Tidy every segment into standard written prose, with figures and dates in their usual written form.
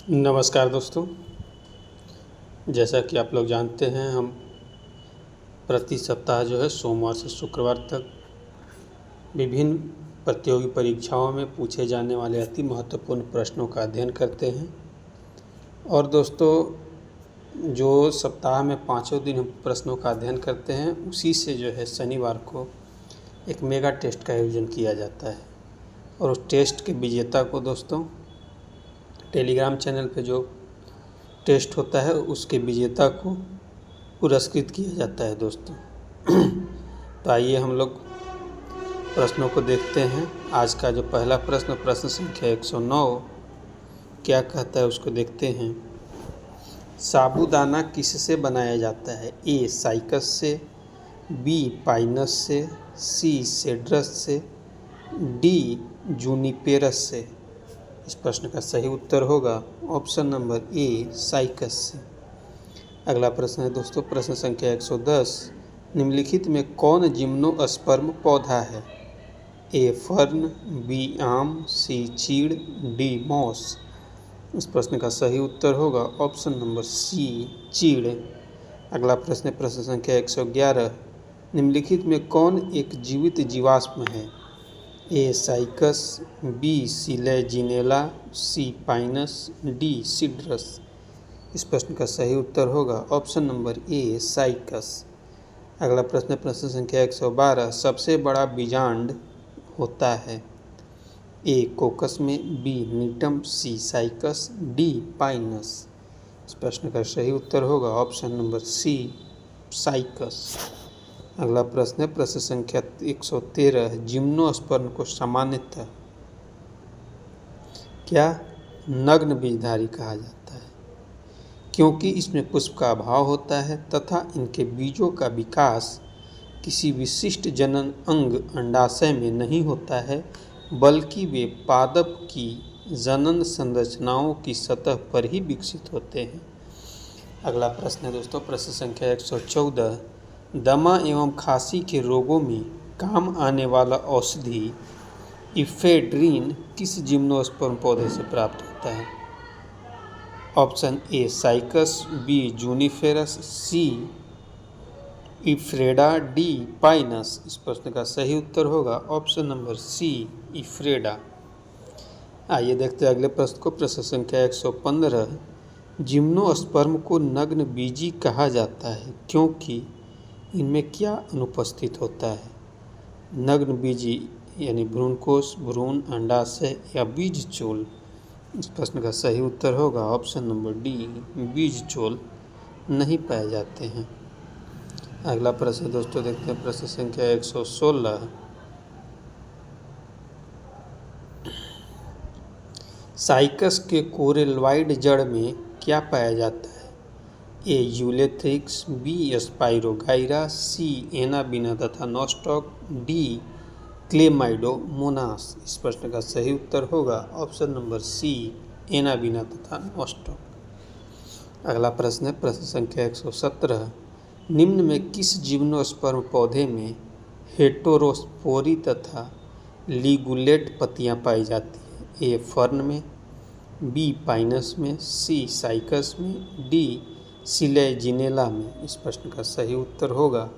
नमस्कार दोस्तों। जैसा कि आप लोग जानते हैं, हम प्रति सप्ताह जो है सोमवार से शुक्रवार तक विभिन्न प्रतियोगी परीक्षाओं में पूछे जाने वाले अति महत्वपूर्ण प्रश्नों का अध्ययन करते हैं। और दोस्तों, जो सप्ताह में पाँचों दिन हम प्रश्नों का अध्ययन करते हैं, उसी से जो है शनिवार को एक मेगा टेस्ट का आयोजन किया जाता है। और उस टेस्ट के विजेता को दोस्तों टेलीग्राम चैनल पे जो टेस्ट होता है उसके विजेता को पुरस्कृत किया जाता है दोस्तों। तो आइए हम लोग प्रश्नों को देखते हैं। आज का जो पहला प्रश्न संख्या 109 क्या कहता है उसको देखते हैं। साबूदाना किससे बनाया जाता है? ए साइकस से, बी पाइनस से, सी सेड्रस से, डी जूनिपेरस से। इस प्रश्न का सही उत्तर होगा ऑप्शन नंबर ए साइकस से। अगला प्रश्न है दोस्तों प्रश्न संख्या 110। निम्नलिखित में कौन जिम्नोस्पर्म पौधा है? ए फर्न, बी आम, सी चीड़, डी मॉस। इस प्रश्न का सही उत्तर होगा ऑप्शन नंबर सी चीड़। अगला प्रश्न है प्रश्न संख्या 111। निम्नलिखित में कौन एक जीवित जीवाश्म है? ए साइकस, बी सिलेजिनेला, सी पाइनस, डी सिड्रस। इस प्रश्न का सही उत्तर होगा ऑप्शन नंबर ए साइकस। अगला प्रश्न संख्या 112। सबसे बड़ा बीजांड होता है? ए कोकस में, बी नीटम, सी साइकस, डी पाइनस। इस प्रश्न का सही उत्तर होगा ऑप्शन नंबर सी साइकस। अगला प्रश्न है प्रश्न संख्या 113। जिम्नोस्पर्म को सामान्यतः क्या नग्न बीजधारी कहा जाता है? क्योंकि इसमें पुष्प का अभाव होता है तथा इनके बीजों का विकास किसी विशिष्ट जनन अंग अंडाशय में नहीं होता है, बल्कि वे पादप की जनन संरचनाओं की सतह पर ही विकसित होते हैं। अगला प्रश्न है दोस्तों प्रश्न संख्या 114। दमा एवं खांसी के रोगों में काम आने वाला औषधि इफेड्रीन किस जिम्नोस्पर्म पौधे से प्राप्त होता है? Option A Cycas, B Juniperus, C इफ्रेडा, डी पाइनस। इस प्रश्न का सही उत्तर होगा ऑप्शन नंबर सी इफ्रेडा। आइए देखते हैं अगले प्रश्न को प्रश्न संख्या 115। जिम्नोस्पर्म को नग्न बीजी कहा जाता है क्योंकि इनमें क्या अनुपस्थित होता है? नग्न बीजी यानी भ्रूणकोश, भ्रूण, अंडाशय या बीजचोल। इस प्रश्न का सही उत्तर होगा ऑप्शन नंबर डी बीजचोल नहीं पाए जाते हैं। अगला प्रश्न दोस्तों देखते हैं प्रश्न संख्या 116। साइकस के कोरेलवाइड जड़ में क्या पाया जाता है? ए यूलेथ्रिक्स, बी स्पाइरोगाइरा, सी एनाबिना तथा नॉस्टॉक, डी क्लेमाइडोमोनास। इस प्रश्न का सही उत्तर होगा ऑप्शन नंबर सी एनाबिना तथा नॉस्टॉक। अगला प्रश्न है प्रश्न संख्या 117। निम्न में किस जिम्नोस्पर्म पौधे में हेटेरोस्पोरी तथा लिगुलेट पत्तियां पाई जाती हैं? ए फर्न में, बी पाइनस में, सी साइकस में, डी सिलेजिनेला में। इस प्रश्न का सही उत्तर होगा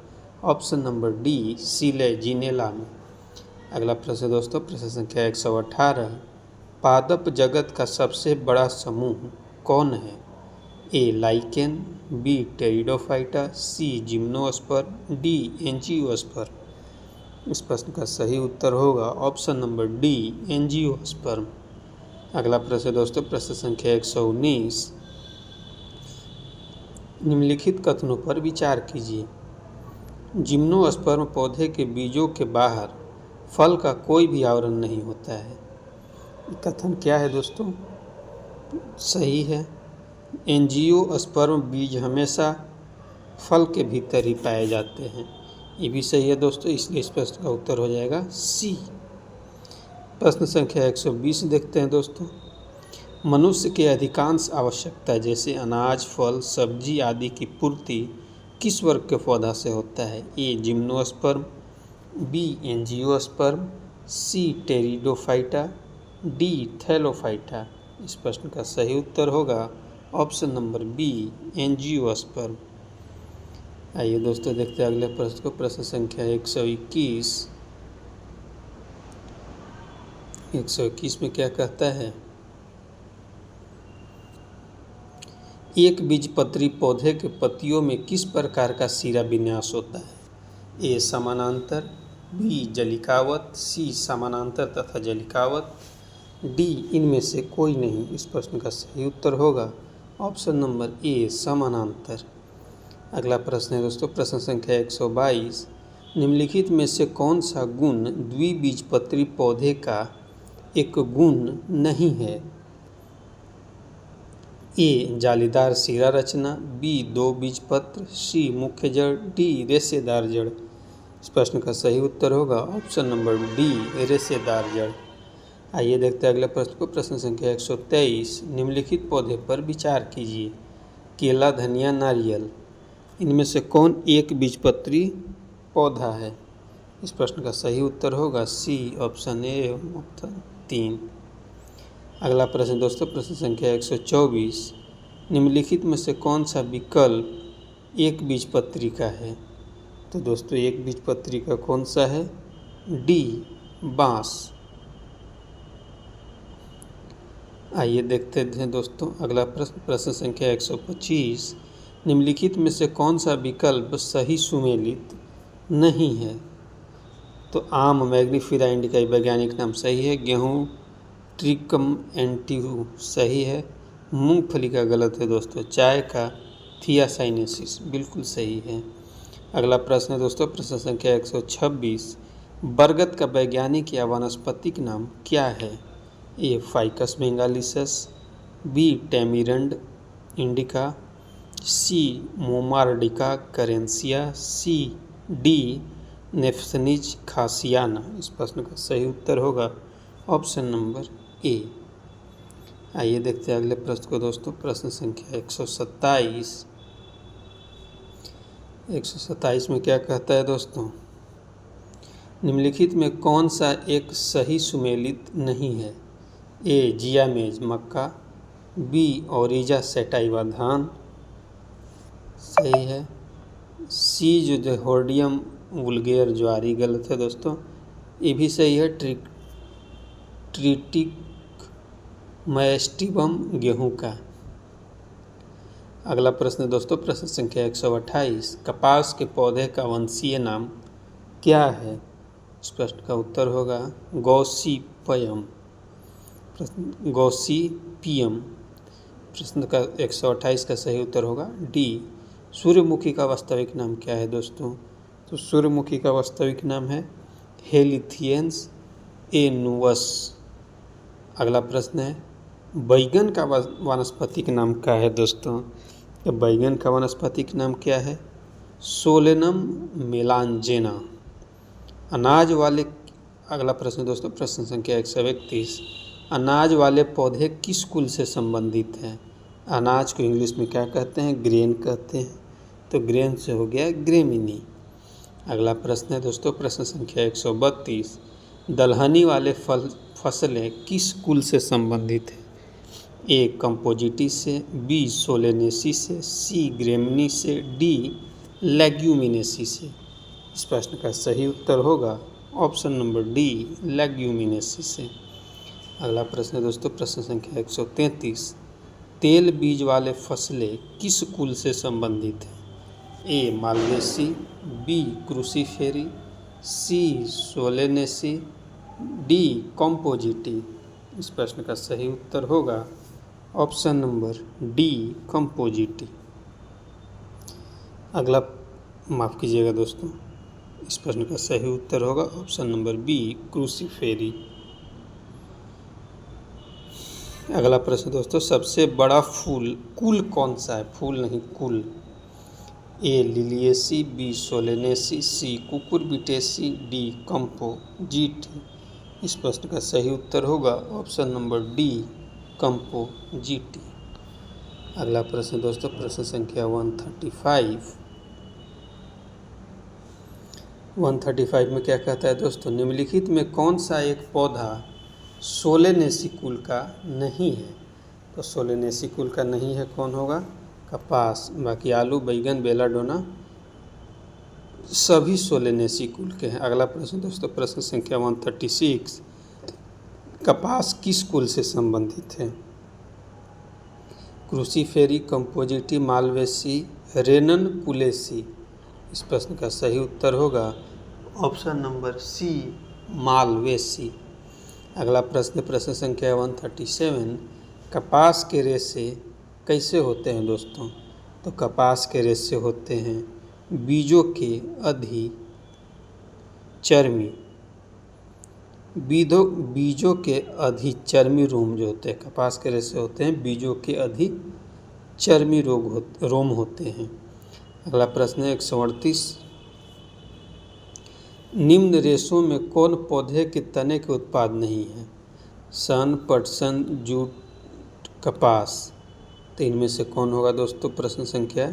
ऑप्शन नंबर डी सिलेजिनेला में। अगला प्रश्न दोस्तों प्रश्न संख्या 118। पादप जगत का सबसे बड़ा समूह कौन है? ए लाइकेन, बी टेरिडोफाइटा, सी जिम्नोस्पर्म, डी एंजियोस्पर्म। इस प्रश्न का सही उत्तर होगा ऑप्शन नंबर डी एंजियोस्पर्म। अगला प्रश्न दोस्तों प्रश्न संख्या 119। निम्नलिखित कथनों पर विचार कीजिए। जिम्नोस्पर्म पौधे के बीजों के बाहर फल का कोई भी आवरण नहीं होता है। कथन क्या है दोस्तों? सही है। एंजियोस्पर्म बीज हमेशा फल के भीतर ही पाए जाते हैं। ये भी सही है दोस्तों, इसलिए इस प्रश्न का उत्तर हो जाएगा सी। प्रश्न संख्या 120 देखते हैं दोस्तों। मनुष्य के अधिकांश आवश्यकता जैसे अनाज, फल, सब्जी आदि की पूर्ति किस वर्ग के पौधा से होता है? ए जिम्नोस्पर्म, बी एंजियोस्पर्म, सी टेरिडोफाइटा, डी थैलोफाइटा। इस प्रश्न का सही उत्तर होगा ऑप्शन नंबर बी, एंजियोस्पर्म। आइए दोस्तों देखते हैं अगले प्रश्न को। प्रश्न संख्या 121। 121 में क्या कहता है? एक बीजपत्री पौधे के पत्तियों में किस प्रकार का शिरा विन्यास होता है? ए समानांतर, बी जलिकावत, सी समानांतर तथा जलिकावत, डी इनमें से कोई नहीं। इस प्रश्न का सही उत्तर होगा ऑप्शन नंबर ए, समानांतर। अगला प्रश्न है दोस्तों, प्रश्न संख्या 122। निम्नलिखित में से कौन सा गुण द्विबीजपत्री पौधे का एक गुण नहीं है? ए जालीदार शिरा रचना, बी दो बीजपत्र, सी मुख्य जड़, डी रेशेदार जड़। इस प्रश्न का सही उत्तर होगा ऑप्शन नंबर डी, रेशेदार जड़। आइए देखते हैं अगले प्रश्न को। प्रश्न संख्या 123। निम्नलिखित पौधे पर विचार कीजिए। केला, धनिया, नारियल, इनमें से कौन एक बीजपत्री पौधा है? इस प्रश्न का सही उत्तर होगा सी, ऑप्शन ए, ऑप्शन 3। अगला प्रश्न दोस्तों, प्रश्न संख्या 124। निम्नलिखित में से कौन सा विकल्प एक बीजपत्री का है? तो दोस्तों एक बीजपत्री का कौन सा है? डी, बांस। आइए देखते हैं दोस्तों अगला प्रश्न, प्रश्न संख्या 125। निम्नलिखित में से कौन सा विकल्प सही सुमेलित नहीं है? तो आम, मैग्नीफेरा इंडिका वैज्ञानिक नाम सही है, गेहूँ ट्रिकम एंटिव सही है, मूंगफली का गलत है दोस्तों, चाय का थियासाइनेसिस बिल्कुल सही है। अगला प्रश्न है दोस्तों, प्रश्न संख्या 126। बरगद का वैज्ञानिक या वानस्पतिक नाम क्या है? ए फाइकस बेंगालिसस, बी टैमीरंड इंडिका, सी मोमार्डिका करेंसिया, सी डी नेफ्सनिज खासियाना। इस प्रश्न का सही उत्तर होगा ऑप्शन नंबर ए। आइए देखते हैं अगले प्रश्न को दोस्तों, प्रश्न संख्या 127। 127 में क्या कहता है दोस्तों? निम्नलिखित में कौन सा एक सही सुमेलित नहीं है? ए जियामेज मक्का, बी ओरिजा सेटाइवा धान सही है, सी जुदेहोर्डियम वुल्गेर ज्वारी गलत है दोस्तों, ये भी सही है, ट्रिटिक मैस्टिवम गेहूं का। अगला प्रश्न दोस्तों, प्रश्न संख्या 128। कपास के पौधे का वंशीय नाम क्या है? इस प्रश्न का उत्तर होगा गॉसिपियम। गॉसिपियम। प्रश्न का 128 का सही उत्तर होगा डी। सूर्यमुखी का वास्तविक नाम क्या है दोस्तों? तो सूर्यमुखी का वास्तविक नाम है हेलिथियंस एनुवस। अगला प्रश्न है, बैगन का वानस्पतिक नाम क्या है दोस्तों? तो बैगन का वानस्पतिक नाम क्या है? सोलेनम मेलांजेना। अनाज वाले, अगला प्रश्न दोस्तों, प्रश्न संख्या 131। अनाज वाले पौधे किस कुल से संबंधित हैं? अनाज को इंग्लिश में क्या कहते हैं? ग्रेन कहते हैं, तो ग्रेन से हो गया ग्रेमिनी। अगला प्रश्न है दोस्तों, प्रश्न संख्या 132। दलहनी वाले फसलें किस कुल से संबंधित हैं? ए कंपोजिटी से, बी सोलेनेसी से, सी ग्रेमिनी से, डी लेग्यूमिनेसी से। इस प्रश्न का सही उत्तर होगा ऑप्शन नंबर डी, लेग्यूमिनेसी से। अगला प्रश्न है दोस्तों, प्रश्न संख्या 133। तेल बीज वाले फसलें किस कुल से संबंधित हैं? ए मालवेसी, बी क्रूसीफेरी, सी सोलेनेसी, डी कंपोजिटी। इस प्रश्न का सही उत्तर होगा ऑप्शन नंबर डी, कंपोजिटी। अगला, माफ़ कीजिएगा दोस्तों, इस प्रश्न का सही उत्तर होगा ऑप्शन नंबर बी, क्रूसीफेरी। अगला प्रश्न दोस्तों, सबसे बड़ा फूल कुल कौन सा है? फूल नहीं, कुल। ए लिलिएसी, बी सोलेनेसी, सी कुकुरबिटेसी, डी कंपोजिटी। इस प्रश्न का सही उत्तर होगा ऑप्शन नंबर डी, कंपोजिटी। अगला प्रश्न दोस्तों, प्रश्न संख्या 135। 135 में क्या कहता है दोस्तों? निम्नलिखित में कौन सा एक पौधा सोलेनेसी कुल का नहीं है? तो सोलेनेसी कुल का नहीं है, कौन होगा? कपास। बाकी आलू, बैगन, बेलाडोना सभी सोलेनेसी कुल के हैं। अगला प्रश्न दोस्तों, प्रश्न संख्या 136, कपास किस कुल से संबंधित है? क्रूसीफेरी, कंपोजिटी, मालवेसी, रेनन कुलेसी। इस प्रश्न का सही उत्तर होगा ऑप्शन नंबर सी, मालवेसी। अगला प्रश्न, प्रश्न संख्या 137, कपास के रेशे कैसे होते हैं दोस्तों? तो कपास के रेशे होते हैं बीजों के अधिचर्मी, बीजों के अधिचर्मी रोम जो होते हैं, कपास के रेशे होते हैं बीजों के अधिचर्मी रोम होते हैं। अगला प्रश्न 138, निम्न रेशों में कौन पौधे के तने के उत्पाद नहीं है? सन, पटसन, जूट, कपास। तो इनमें से कौन होगा दोस्तों? प्रश्न संख्या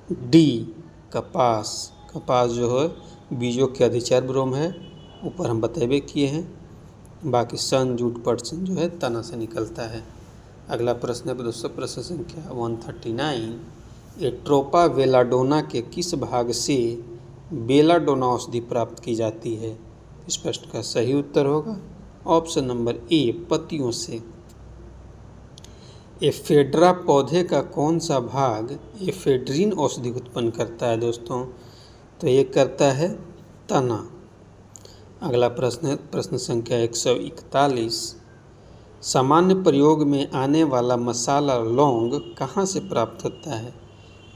डी, कपास। कपास जो है बीजों के अधिचर्म रोम है, ऊपर हम बतेबे किए हैं। बाकी सन, जूट, पटसन जो है तना से निकलता है। अगला प्रश्न है दोस्तों, प्रश्न संख्या 139, एट्रोपा बेलाडोना के किस भाग से बेलाडोना औषधि प्राप्त की जाती है? इस प्रश्न का सही उत्तर होगा ऑप्शन नंबर ए, पत्तियों से। एफेड्रा पौधे का कौन सा भाग एफेड्रीन औषधि उत्पन्न करता है दोस्तों? तो ये करता है तना। अगला प्रश्न है प्रश्न संख्या 141, सामान्य प्रयोग में आने वाला मसाला लौंग कहाँ से प्राप्त होता है?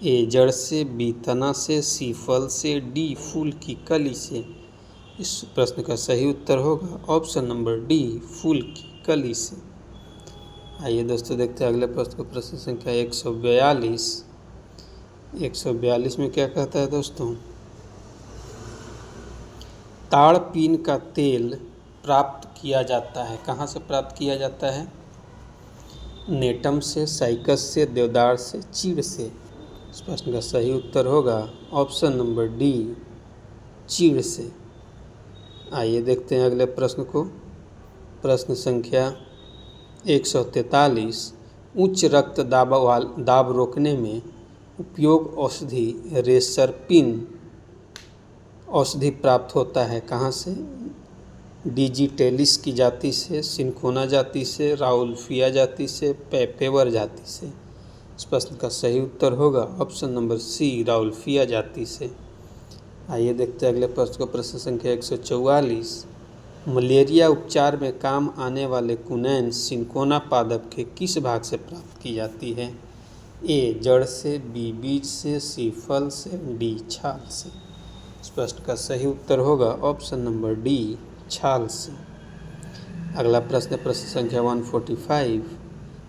ए, जड़ से, बी, तना से, सी, फल से, डी, फूल की कली से। इस प्रश्न का सही उत्तर होगा ऑप्शन नंबर डी, फूल की कली से। आइए दोस्तों देखते हैं अगले प्रश्न को, प्रश्न संख्या 142। 142 में क्या कहता है दोस्तों? ताड़पीन का तेल प्राप्त किया जाता है, कहाँ से प्राप्त किया जाता है? नेटम से, साइकस से, देवदार से, चीड़ से। इस प्रश्न का सही उत्तर होगा ऑप्शन नंबर डी, चीड़ से। आइए देखते हैं अगले प्रश्न को, प्रश्न संख्या 143, उच्च दाब रोकने में उपयोग औषधि रेसरपिन औषधि प्राप्त होता है, कहाँ से? डिजिटेलिस की जाति से, सिंकोना जाति से, राउल्फिया जाति से, पेपेवर जाति से। इस प्रश्न का सही उत्तर होगा ऑप्शन नंबर सी, राउल्फिया जाति से। आइए देखते हैं अगले प्रश्न को, प्रश्न संख्या 144, मलेरिया उपचार में काम आने वाले कुनैन सिंकोना पादप के किस भाग से प्राप्त की जाती है? ए, जड़ से, बी, बीज से, सी, फल से, डी, छाल से। इस प्रश्न का सही उत्तर होगा ऑप्शन नंबर डी, छाल से। अगला प्रश्न प्रश्न संख्या 145,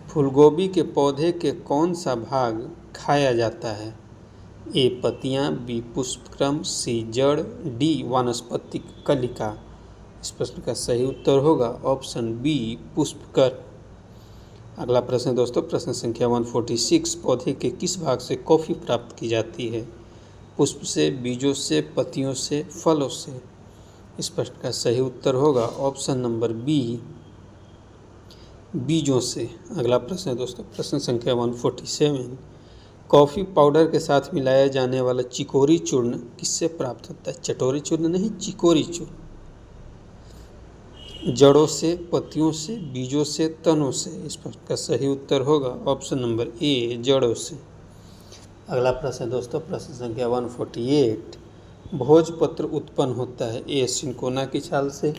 फूलगोभी के पौधे के कौन सा भाग खाया जाता है? ए, पत्तियां, बी, पुष्पक्रम, सी, जड़, डी, वानस्पतिक कलिका। इस प्रश्न का सही उत्तर होगा ऑप्शन बी, पुष्पकर। अगला प्रश्न दोस्तों, प्रश्न संख्या 146, पौधे के किस भाग से कॉफ़ी प्राप्त की जाती है? पुष्प से, बीजों से, पत्तियों से, फलों से। इस प्रश्न का सही उत्तर होगा ऑप्शन नंबर बी, बीजों से। अगला प्रश्न है दोस्तों, प्रश्न संख्या 147, कॉफ़ी पाउडर के साथ मिलाया जाने वाला चिकोरी चूर्ण किससे प्राप्त होता है? चटोरी चूर्ण नहीं, चिकोरी चूर्ण। जड़ों से, पत्तियों से, बीजों से, तनों से। इस प्रश्न का सही उत्तर होगा ऑप्शन नंबर ए, जड़ों से। अगला प्रश्न है दोस्तों, प्रश्न संख्या 148, भोजपत्र उत्पन्न होता है ए, सिंकोना की छाल से,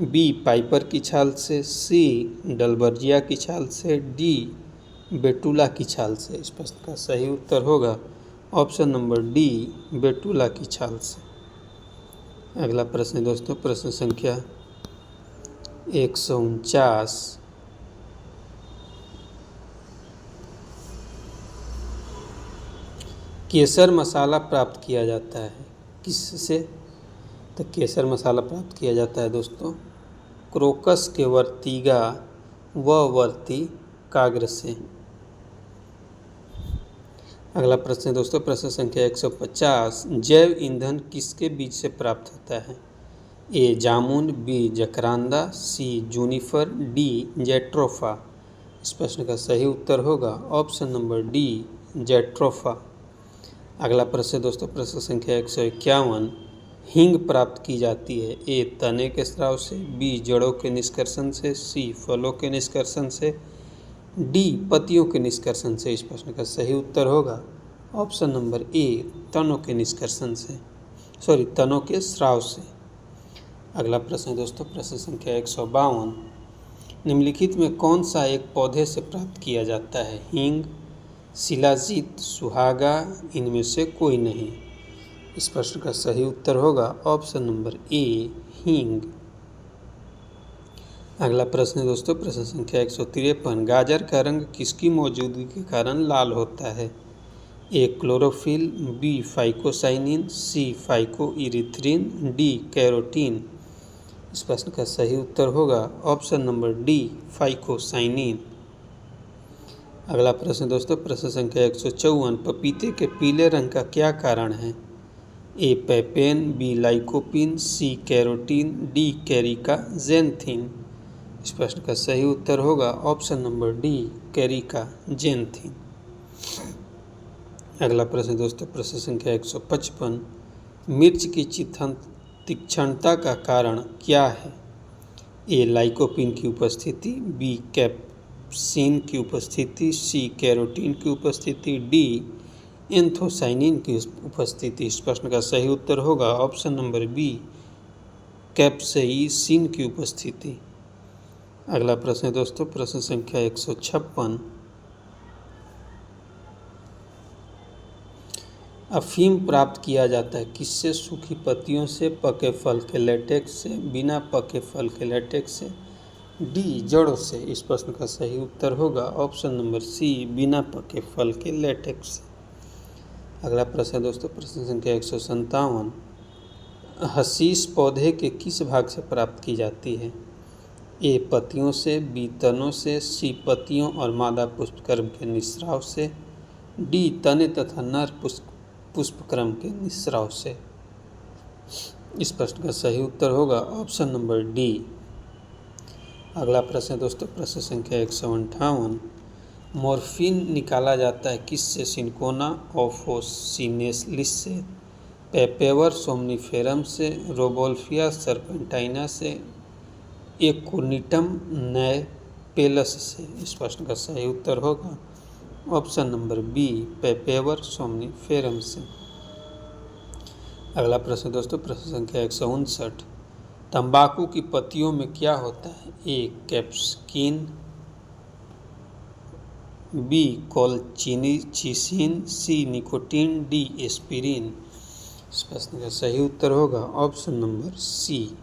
बी, पाइपर की छाल से, सी, डलबर्जिया की छाल से, डी, बेटुला की छाल से। इस प्रश्न का सही उत्तर होगा ऑप्शन नंबर डी, बेटुला की छाल से। अगला प्रश्न है दोस्तों, प्रश्न संख्या 149, केसर मसाला प्राप्त किया जाता है किससे? तो केसर मसाला प्राप्त किया जाता है दोस्तों क्रोकस के वर्तिगा व वर्ती काग्र से। अगला प्रश्न है दोस्तों, प्रश्न संख्या 150, जैव ईंधन किसके बीज से प्राप्त होता है? ए, जामुन, बी, जकरांदा, सी, जूनिफर, डी, जेट्रोफा। इस प्रश्न का सही उत्तर होगा ऑप्शन नंबर डी, जैट्रोफा। अगला प्रश्न दोस्तों, प्रश्न संख्या 151। हींग प्राप्त की जाती है ए, तने के स्राव से, बी, जड़ों के निष्कर्षण से, सी, फलों के निष्कर्षण से, डी, पत्तियों के निष्कर्षण से। इस प्रश्न का सही उत्तर होगा ऑप्शन नंबर ए, तनों के निष्कर्षण से, तनों के स्राव से। अगला प्रश्न दोस्तों, प्रश्न संख्या 152। निम्नलिखित में कौन सा एक पौधे से प्राप्त किया जाता है? हींग, शिलाजीत, सुहागा, इनमें से कोई नहीं। इस प्रश्न का सही उत्तर होगा ऑप्शन नंबर ए, हींग। अगला प्रश्न दोस्तों, प्रश्न संख्या 153। गाजर का रंग किसकी मौजूदगी के कारण लाल होता है? ए, क्लोरोफिल, बी, फाइकोसाइनिन, सी, फाइकोइरिथ्रिन, डी, कैरोटीन। इस प्रश्न का सही उत्तर होगा ऑप्शन नंबर डी, फाइकोसाइनिन। अगला प्रश्न दोस्तों, प्रश्न संख्या 154। पपीते के पीले रंग का क्या कारण है? ए, पैपेन, बी, लाइकोपिन, सी, कैरोटीन, डी, कैरिका जेंथिन। इस प्रश्न का सही उत्तर होगा option number D, Carica xanthine. अगला प्रश्न दोस्तों, प्रश्न संख्या 155। मिर्च की तीक्ष्णता का कारण क्या है? ए, लाइकोपिन की उपस्थिति, बी, कैप्सिन की उपस्थिति, सी, कैरोटीन की उपस्थिति, डी, एंथोसाइनिन की उपस्थिति। इस प्रश्न का सही उत्तर होगा ऑप्शन नंबर बी, कैप्सेइसिन की उपस्थिति। अगला प्रश्न है दोस्तों, प्रश्न संख्या 156। अफीम प्राप्त किया जाता है किससे? सूखी पत्तियों से, पके फल के लेटेक्स से, बिना पके फल के लेटेक्स से, डी, जड़ों से। इस प्रश्न का सही उत्तर होगा ऑप्शन नंबर सी, बिना पके फल के लेटेक्स से। अगला प्रश्न है दोस्तों, प्रश्न संख्या 157। हशीश पौधे के किस भाग से प्राप्त की जाती है? ए, पत्तियों से, बी, तनों से, सी, पत्तियों और मादा पुष्पक्रम के निस्राव से, डी, तने तथा नर पुष्पक्रम के निस्राव से। इस प्रश्न का सही उत्तर होगा ऑप्शन नंबर डी। अगला प्रश्न दोस्तों, प्रश्न संख्या 158। मॉर्फिन निकाला जाता है किससे? सिनकोना ऑफोसिनेलिस से, पेपेवर सोमनिफेरम से, रोबोल्फिया सर्पेंटाइना से, एकोनिटम नैपेलस से। इस प्रश्न का सही उत्तर होगा option number B, papaver somniferum से। अगला प्रश्न दोस्तों, प्रश्न संख्या 159। तंबाकू की पत्तियों में क्या होता है? ए, कैप्सिकिन, बी, कोलचिसिन, सी, निकोटीन, डी, एस्पिरिन। इस प्रश्न का सही उत्तर होगा ऑप्शन नंबर सी।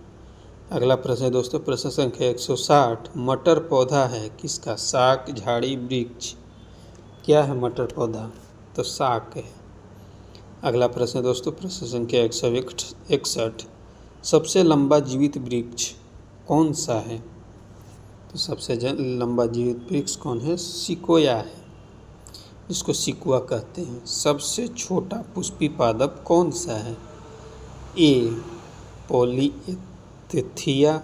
अगला प्रश्न है दोस्तों, प्रश्न संख्या 160। मटर पौधा है किसका? शाक, झाड़ी, वृक्ष। क्या है मटर पौधा? तो शाक है। अगला प्रश्न दोस्तों, प्रश्न संख्या 161। सबसे लंबा जीवित वृक्ष कौन सा है? तो सबसे लंबा जीवित वृक्ष कौन है? सिकोया है, जिसको सिकुआ कहते हैं। सबसे छोटा पुष्पी पादप कौन सा है? ए, पॉलीएथेथिया,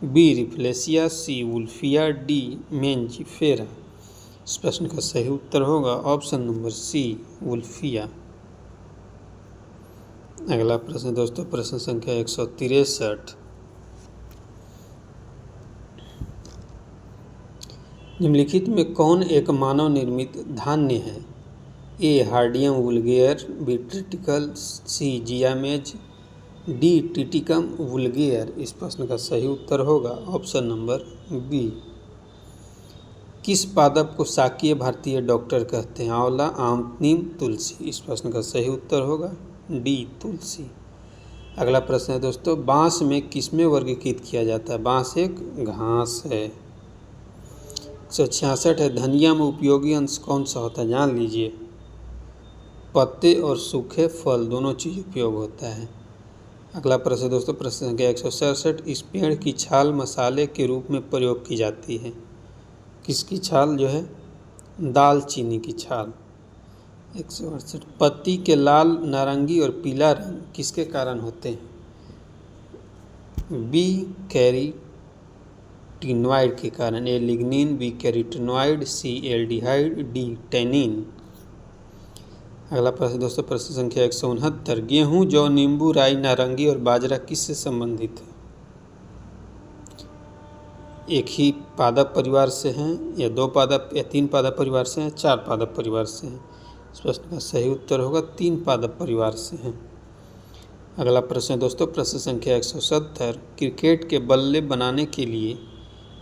बी, रिफ्लेसिया, सी, वुल्फिया, डी, मेंजिफेरा। इस प्रश्न का सही उत्तर होगा ऑप्शन नंबर सी, वुल्फिया। अगला प्रश्न दोस्तों, प्रश्न संख्या 163। निम्नलिखित में कौन एक मानव निर्मित धान्य है? ए, हार्डियम वुल्गेयर, बी, ट्रिटिकल, सी, जियामेज, डी, टिटिकम वुल्गेयर। इस प्रश्न का सही उत्तर होगा ऑप्शन नंबर बी। किस पादप को शाकीय भारतीय डॉक्टर कहते हैं? आंवला, आम, नीम, तुलसी। इस प्रश्न का सही उत्तर होगा डी, तुलसी। अगला प्रश्न है दोस्तों, बांस में किसमें वर्गीकृत किया जाता है? बांस एक घास है। 166 है। धनिया में उपयोगी अंश कौन सा होता है? जान लीजिए। पत्ते और सूखे फल दोनों चीज उपयोग होता है। अगला प्रश्न दोस्तों, प्रश्न संख्या 167। इस पेड़ की छाल मसाले के रूप में प्रयोग की जाती है। किसकी छाल जो है? दालचीनी की छाल। 168। पत्ती के लाल, नारंगी और पीला रंग किसके कारण होते हैं? बी, कैरोटीन कैरोटीनॉइड के कारण। ए लिग्निन, बी कैरोटीनॉइड, सी एल्डिहाइड, डी टैनिन। अगला प्रश्न दोस्तों, प्रश्न संख्या 169। गेहूं, जौ, नींबू, राई, नारंगी और बाजरा किससे संबंधित है? एक ही पादप परिवार से हैं, या दो पादप या तीन पादप परिवार से हैं, चार पादप परिवार से हैं? इस प्रश्न का सही उत्तर होगा तीन पादप परिवार से हैं। अगला प्रश्न दोस्तों, प्रश्न संख्या 170। क्रिकेट के बल्ले बनाने के लिए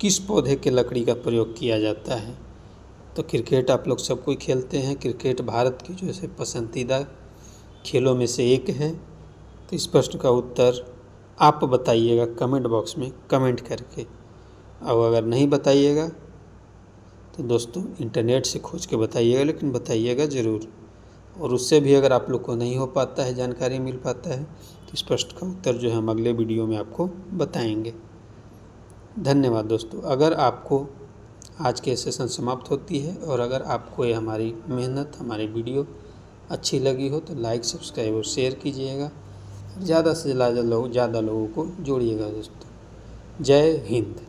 किस पौधे के लकड़ी का प्रयोग किया जाता है? तो क्रिकेट आप लोग सब कोई खेलते हैं। क्रिकेट भारत की जो है पसंदीदा खेलों में से एक है। तो इस प्रश्न का उत्तर आप बताइएगा कमेंट बॉक्स में कमेंट करके। और अगर नहीं बताइएगा तो दोस्तों इंटरनेट से खोज के बताइएगा, लेकिन बताइएगा ज़रूर। और उससे भी अगर आप लोग को नहीं हो पाता है, जानकारी मिल पाता है, तो इस प्रश्न का उत्तर जो है हम अगले वीडियो में आपको बताएंगे। धन्यवाद दोस्तों। अगर आपको आज के सेशन समाप्त होती है और अगर आपको ये हमारी मेहनत, हमारी वीडियो अच्छी लगी हो तो लाइक, सब्सक्राइब और शेयर कीजिएगा। ज़्यादा से ज़्यादा लोगों को जोड़िएगा दोस्तों। जय हिंद।